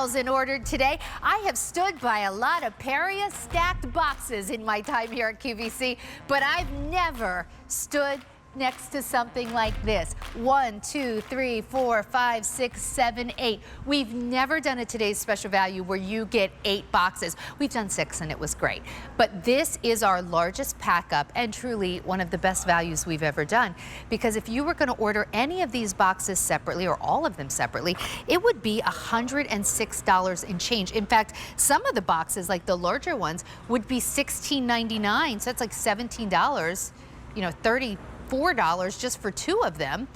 2,000 ordered today. I have stood by a lot of Peria stacked boxes in my time here at QVC, but I've never stood next to something like this. 1, 2, 3, 4, 5, 6, 7, 8. We've never done a today's special value where you get 8 boxes. We've done 6 and it was great. But this is our largest pack up and truly one of the best values we've ever done. Because if you were going to order any of these boxes separately or all of them separately, it would be $106 and change. In fact, some of the boxes, like the larger ones, would be $16.99. So that's like $17, you know, $34 just for 2 of them.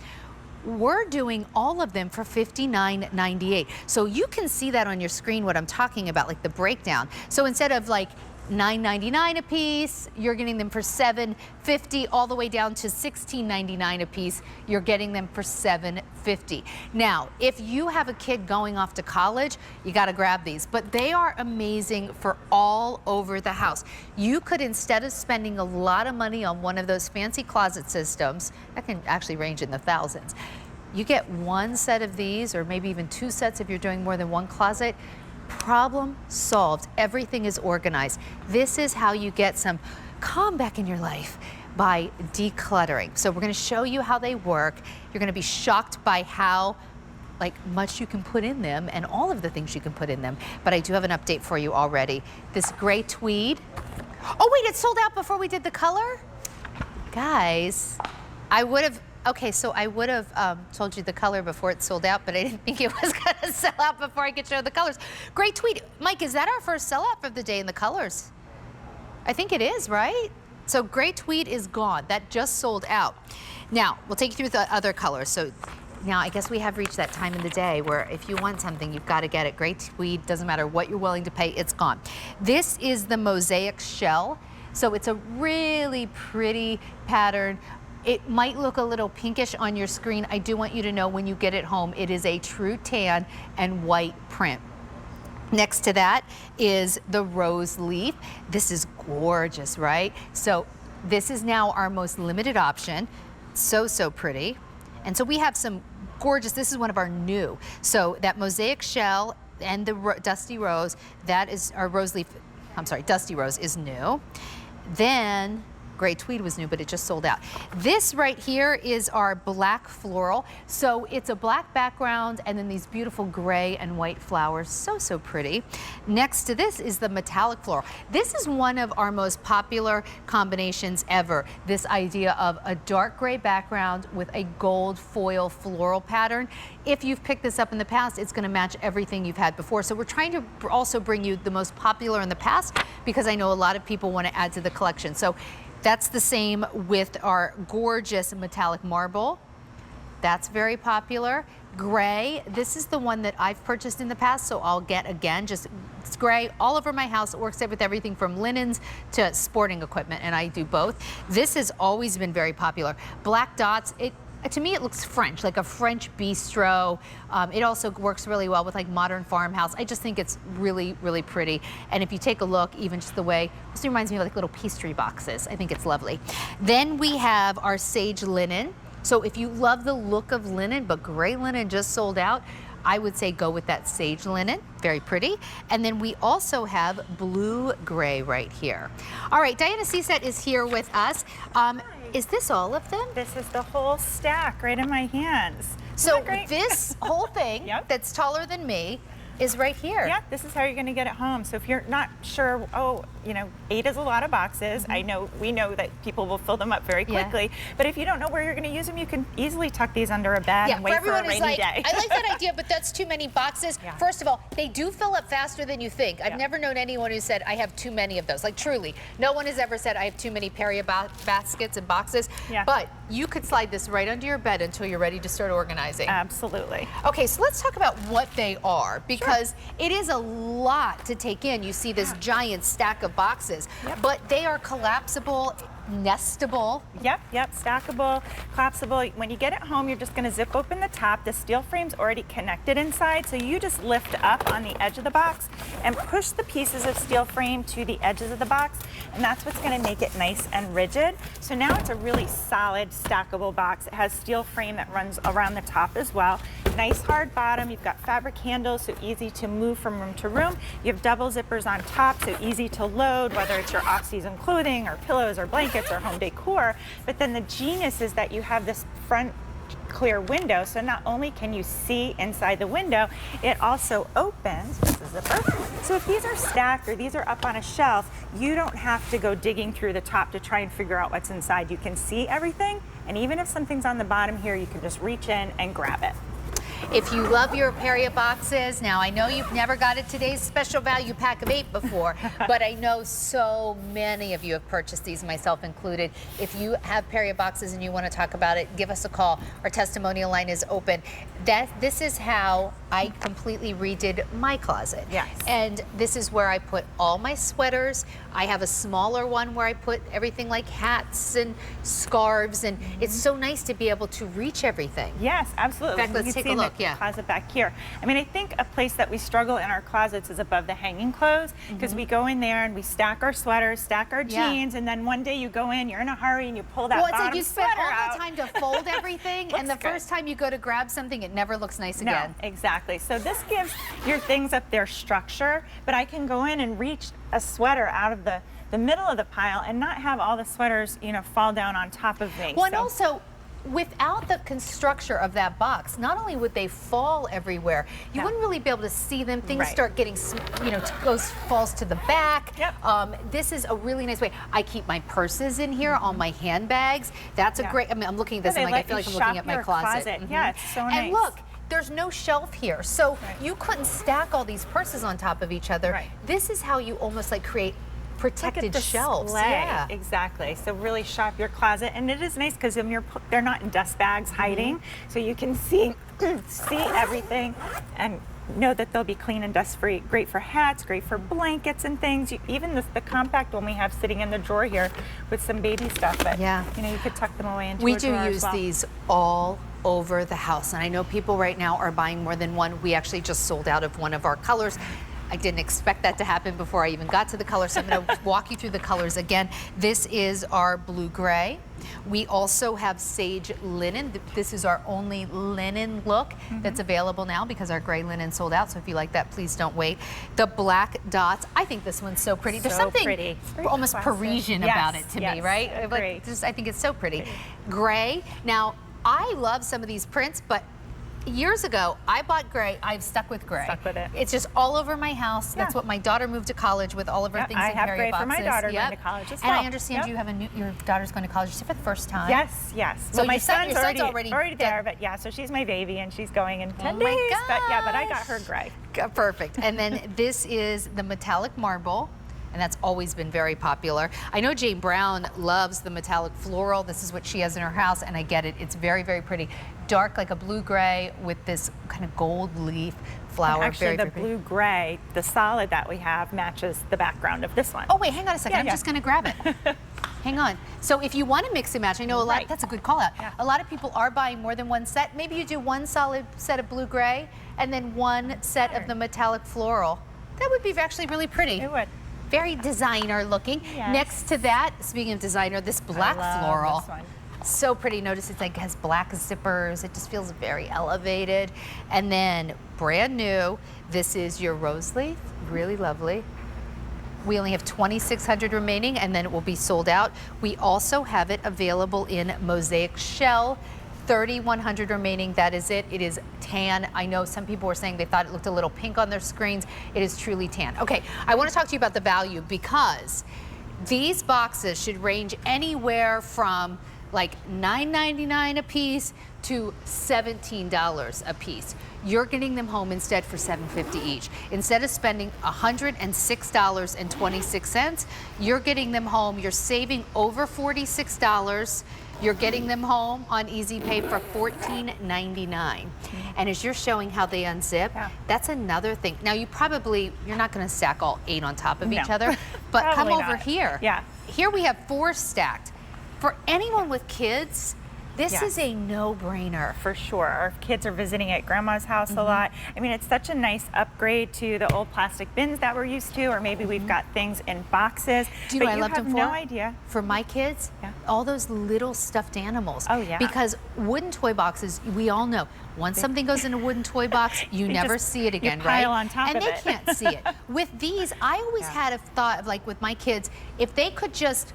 We're doing all of them for $59.98. So you can see that on your screen what I'm talking about, like the breakdown. So instead of like $9.99 a piece, you're getting them for $7.50, all the way down to $16.99 a piece. You're getting them for $7.50. Now, if you have a kid going off to college, you got to grab these, but they are amazing for all over the house. You could, instead of spending a lot of money on one of those fancy closet systems, that can actually range in the thousands, you get 1 set of these, or maybe even 2 sets if you're doing more than 1 closet. Problem solved. Everything is organized. This is how you get some calm back in your life, by decluttering. So we're going to show you how they work. You're going to be shocked by how much you can put in them and all of the things you can put in them. But I do have an update for you already. This gray tweed. Oh wait, it sold out before we did the color? Guys, I would have told you the color before it sold out, but I didn't think it was going to sell out before I could show the colors. Great tweed. Mike, is that our first sellout of the day in the colors? I think it is, right? So gray tweed is gone. That just sold out. Now, we'll take you through the other colors. So now I guess we have reached that time in the day where if you want something, you've got to get it. Gray tweed, doesn't matter what you're willing to pay, it's gone. This is the mosaic shell. So it's a really pretty pattern. It might look a little pinkish on your screen. I do want you to know when you get it home, it is a true tan and white print. Next to that is the rose leaf. This is gorgeous, right? So this is now our most limited option. So, so pretty. And so we have some gorgeous, this is one of our new. So that mosaic shell and the dusty rose, that is our rose leaf, I'm sorry, dusty rose is new. Then gray tweed was new, but it just sold out. This right here is our black floral. So it's a black background and then these beautiful gray and white flowers. So, so pretty. Next to this is the metallic floral. This is one of our most popular combinations ever. This idea of a dark gray background with a gold foil floral pattern. If you've picked this up in the past, it's going to match everything you've had before. So we're trying to also bring you the most popular in the past because I know a lot of people want to add to the collection. So that's the same with our gorgeous metallic marble. That's very popular. Gray, this is the one that I've purchased in the past, so I'll get again. Just it's gray all over my house. It works with everything from linens to sporting equipment, and I do both. This has always been very popular. Black dots, to me, it looks French, like a French bistro. It also works really well with like modern farmhouse. I just think it's really, really pretty. And if you take a look, even just the way, this reminds me of like little pastry boxes. I think it's lovely. Then we have our sage linen. So if you love the look of linen, but gray linen just sold out, I would say go with that sage linen, very pretty. And then we also have blue gray right here. All right, Diana Cset is here with us. Is this all of them? This is the whole stack right in my hands. So this whole thing that's taller than me is right here. Yeah, this is how you're going to get it home. So if you're not sure, oh, you know, 8 is a lot of boxes. I know, we know that people will fill them up very quickly. But if you don't know where you're going to use them, you can easily tuck these under a bed and wait for a rainy day. I like that idea, but that's too many boxes. First of all, they do fill up faster than you think. I've never known anyone who said, I have too many of those. Like truly, no one has ever said, I have too many Peria baskets and boxes. But you could slide this right under your bed until you're ready to start organizing. Absolutely. Okay, so let's talk about what they are, because it is a lot to take in. You see this giant stack of boxes, but they are collapsible. nestable. Yep, stackable, collapsible. When you get it home, you're just gonna zip open the top. The steel frame's already connected inside, so you just lift up on the edge of the box and push the pieces of steel frame to the edges of the box, and that's what's gonna make it nice and rigid. So now it's a really solid, stackable box. It has steel frame that runs around the top as well. Nice hard bottom. You've got fabric handles, so easy to move from room to room. You have double zippers on top, so easy to load, whether it's your off-season clothing or pillows or blankets or home decor. But then the genius is that you have this front clear window, so not only can you see inside the window, it also opens, this is the zipper. So if these are stacked or these are up on a shelf, you don't have to go digging through the top to try and figure out what's inside. You can see everything, and even if something's on the bottom here, you can just reach in and grab it. If you love your Peria boxes, now I know you've never got a today's special value pack of 8 before, but I know so many of you have purchased these, myself included. If you have Peria boxes and you want to talk about it, give us a call. Our testimonial line is open. This is how I completely redid my closet. Yes. And this is where I put all my sweaters. I have a smaller one where I put everything like hats and scarves, and it's so nice to be able to reach everything. Yes, absolutely. In fact, let's take a look. Yeah. Closet back here. I mean, I think a place that we struggle in our closets is above the hanging clothes, because we go in there and we stack our sweaters, stack our jeans, and then one day you go in, you're in a hurry, and you pull that bottom it's like you spend sweater all out. the time to fold everything, and the first time you go to grab something, it never looks nice again. No, exactly. So this gives your things up their structure, but I can go in and reach a sweater out of the middle of the pile and not have all the sweaters, you know, fall down on top of me. Well, and also, without the construction of that box, not only would they fall everywhere, you wouldn't really be able to see them. Things start getting, you know, falls to the back. This is a really nice way. I keep my purses in here, all my handbags. That's a great, I mean, I'm looking at this and I feel like I'm looking at my closet. Yeah, it's so nice. And look, there's no shelf here, so you couldn't stack all these purses on top of each other. This is how you almost like create protected shelves. Yeah, exactly. So really shop your closet, and it is nice because they're not in dust bags hiding, so you can see everything and know that they'll be clean and dust free. Great for hats, great for blankets and things. Even the compact one we have sitting in the drawer here with some baby stuff, but you know, you could tuck them away into a drawer. We do use these all over the house, and I know people right now are buying more than one. We actually just sold out of one of our colors. I didn't expect that to happen before I even got to the color, so I'm going to walk you through the colors again. This is our blue gray. We also have sage linen. This is our only linen look that's available now because our gray linen sold out, so if you like that, please don't wait. The black dots, I think this one's so pretty. There's something almost Parisian about it to me, right? I think it's so pretty. Gray. Now, I love some of these prints, but years ago, I bought gray. I've stuck with gray. Stuck with it. It's just all over my house. That's what my daughter moved to college with, all of her things in Peria boxes. I have gray for my daughter going to college as well. And I understand you have your daughter's going to college for the first time. Yes, yes. So well, my son's already there, but yeah, so she's my baby and she's going in 10 days. My gosh. But I got her gray. Perfect. And then this is the metallic marble. And that's always been very popular. I know Jane Brown loves the metallic floral. This is what she has in her house, and I get it. It's very, very pretty. Dark, like a blue-gray with this kind of gold leaf flower. And actually, very the blue-gray, the solid that we have, matches the background of this one. Oh, wait, hang on a second. I'm just going to grab it. Hang on. So if you want to mix and match, I know a lot, that's a good call out. A lot of people are buying more than one set. Maybe you do one solid set of blue-gray and then one set of the metallic floral. That would be actually really pretty. It would. Very designer looking. Next to that, speaking of designer, this black floral. This one. So pretty. Notice it's like has black zippers. It just feels very elevated. And then brand new, this is your rose leaf. Really lovely. We only have 2,600 remaining, and then it will be sold out. We also have it available in mosaic shell. 3,100 remaining, that is it. It is tan. I know some people were saying they thought it looked a little pink on their screens. It is truly tan. Okay, I want to talk to you about the value because these boxes should range anywhere from like $9.99 a piece to $17 a piece. You're getting them home instead for $7.50 each. Instead of spending $106.26, you're getting them home. You're saving over $46. You're getting them home on Easy Pay for $14.99. And as you're showing how they unzip, that's another thing. Now you're not going to stack all 8 on top of each other, but come over here. Here we have 4 stacked. For anyone with kids, this Yes. is a no-brainer. For sure. Our kids are visiting at grandma's house a lot. I mean, it's such a nice upgrade to the old plastic bins that we're used to, or maybe we've got things in boxes. Do you know but what I loved them for? no idea. For my kids, all those little stuffed animals. Oh, yeah. Because wooden toy boxes, we all know, once something goes in a wooden toy box, you never see it again, you pile right? on top and of they it. can't see it. With these, I always had a thought of, like, with my kids, if they could just,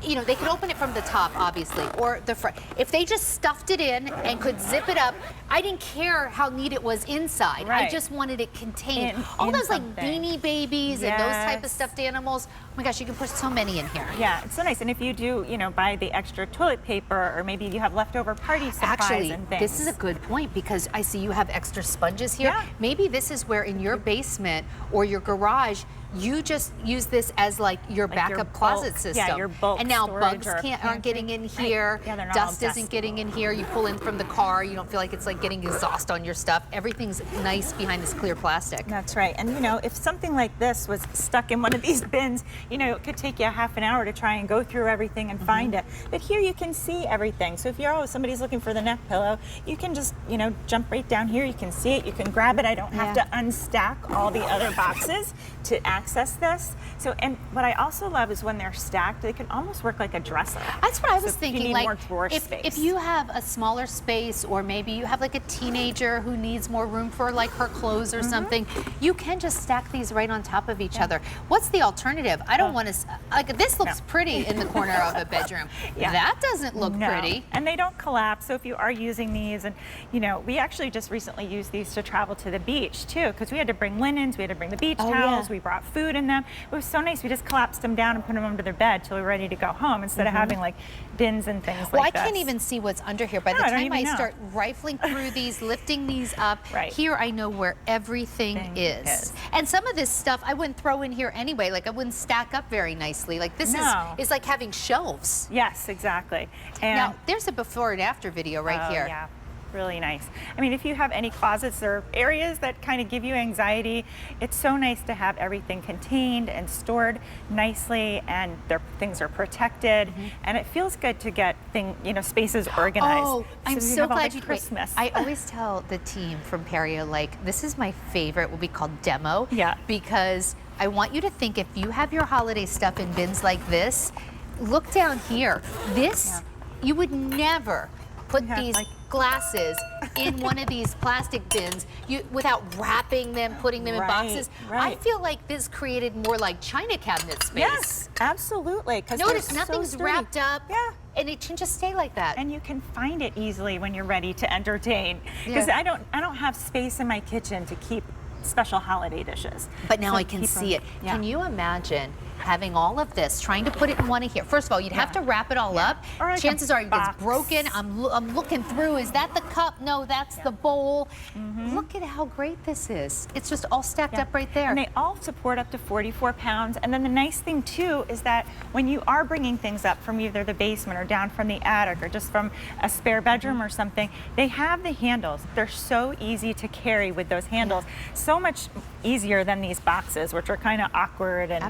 you know, they could open it from the top, obviously, or the front. If they just stuffed it in and could zip it up, I didn't care how neat it was inside. I Right. just wanted it contained. All in those like something. Beanie Babies and those type of Yes. stuffed animals. Oh my gosh, you can put so many in here. Yeah, it's so nice. And if you do, you know, buy the extra toilet paper, or maybe you have leftover party supplies Actually, and things. this is a good point, because I see you have extra sponges here. Yeah. Maybe this is where in your basement or your garage, you just use this as like your Like backup your closet bulk- system. yeah, your bulk and now storage bugs or aren't pantry. getting in Right. here. Yeah, they're not all Dust isn't dusty. getting in here. You pull in from the car. You don't feel like it's like getting exhaust on your stuff. Everything's nice behind this clear plastic. That's right. And you know, if something like this was stuck in one of these bins, you know, it could take you a half an hour to try and go through everything and find it. But here you can see everything. So if you're, oh, somebody's looking for the neck pillow, you can just, you know, jump right down here. You can see it. You can grab it. I don't have to unstack all the other boxes to access this. So, and what I also love is when they're stacked, they can almost work like a dresser. That's what I was So if you thinking. need Like, more drawer if space. you have a smaller space, or maybe you have like a teenager who needs more room for like her clothes or something, you can just stack these right on top of each other. What's the alternative? I don't want to. Like, this looks pretty in the corner of a bedroom. That doesn't look pretty. And they don't collapse. So if you are using these, and you know, we actually just recently used these to travel to the beach too, because we had to bring linens, we had to bring the beach towels, we brought food in them. It was so nice. We just collapsed them down and put them under their bed till we were ready to go home, instead of having like bins and things Well, like that. I can't even see what's under here. By the I don't time I even know. start rifling through these, lifting these up, here I know where everything is. And some of this stuff I wouldn't throw in here anyway. Like, I wouldn't stack up very nicely. Like, this is like having shelves. Yes, exactly. And now, there's a before and after video right here. Yeah. Really nice. I mean, if you have any closets or areas that kind of give you anxiety, it's so nice to have everything contained and stored nicely, and things are protected, and it feels good to get spaces organized. Oh, I'm you so have all glad the you Christmas. I always tell the team from Peria, like, this is my favorite, what we call demo. Yeah. Because I want you to think, if you have your holiday stuff in bins like this, look down here. This, you would never put these glasses in one of these plastic bins without wrapping them, putting them in boxes. I feel like this created more like china cabinet space. Yes, absolutely. Notice nothing's wrapped up. Yeah. And it can just stay like that. And you can find it easily when you're ready to entertain. Because I don't have space in my kitchen to keep special holiday dishes. But now I can see it. Can you imagine having all of this, trying to put it in one of here? First of all, you'd have to wrap it all up. Or like chances are it gets broken. I'm looking through. Is that the cup? No, that's the bowl. Look at how great this is. It's just all stacked up right there. And they all support up to 44 pounds. And then the nice thing too is that when you are bringing things up from either the basement or down from the attic or just from a spare bedroom or something, they have the handles. They're so easy to carry with those handles. So much easier than these boxes, which are kind of awkward, and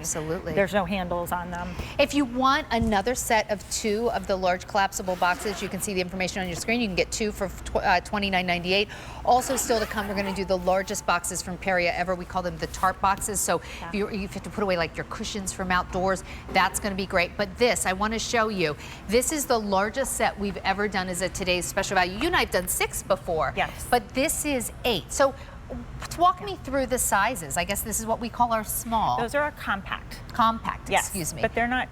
there's no handles on them. If you want another set of 2 of the large collapsible boxes, you can see the information on your screen. You can get 2 for $29.98. Also, still to come, we're going to do the largest boxes from Peria ever. We call them the tarp boxes. So if you have to put away like your cushions from outdoors, that's going to be great. But this, I want to show you. This is the largest set we've ever done as a today's special value. You and I have done 6 before. Yes. But this is 8. So walk me through the sizes. I guess this is what we call our small. Those are our compact. Compact, yes, excuse me. But they're not,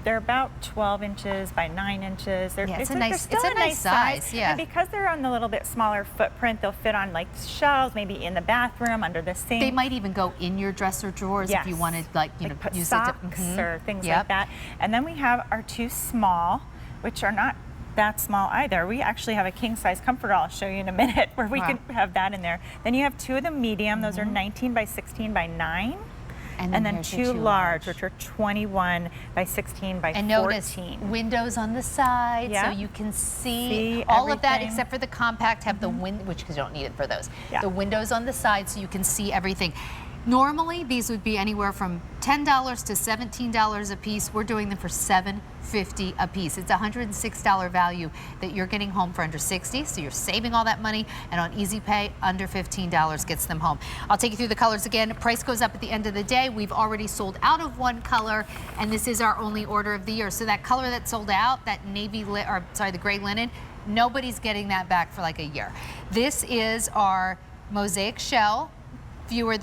they're about 12 inches by 9 inches. It's a nice size. Yeah. And because they're on the little bit smaller footprint, they'll fit on like shelves, maybe in the bathroom, under the sink. They might even go in your dresser drawers if you wanted, like, put use socks it to, or things like that. And then we have our 2 small, which are not that small either. We actually have a king size comforter I'll show you in a minute where we can have that in there. Then you have 2 of the medium. Those are 19 by 16 by 9. And then 2 large, which are 21 by 16 by 14. And notice windows on the side, so you can see all of that, except for the compact have the wind, which you don't need it for those. The windows on the side, so you can see everything. Normally, these would be anywhere from $10 to $17 a piece. We're doing them for $7.50 a piece. It's a $106 value that you're getting home for under $60, so you're saving all that money, and on Easy Pay, under $15 gets them home. I'll take you through the colors again. Price goes up at the end of the day. We've already sold out of one color, and this is our only order of the year. So that color that sold out, that the gray linen, nobody's getting that back for like a year. This is our mosaic shell, fewer than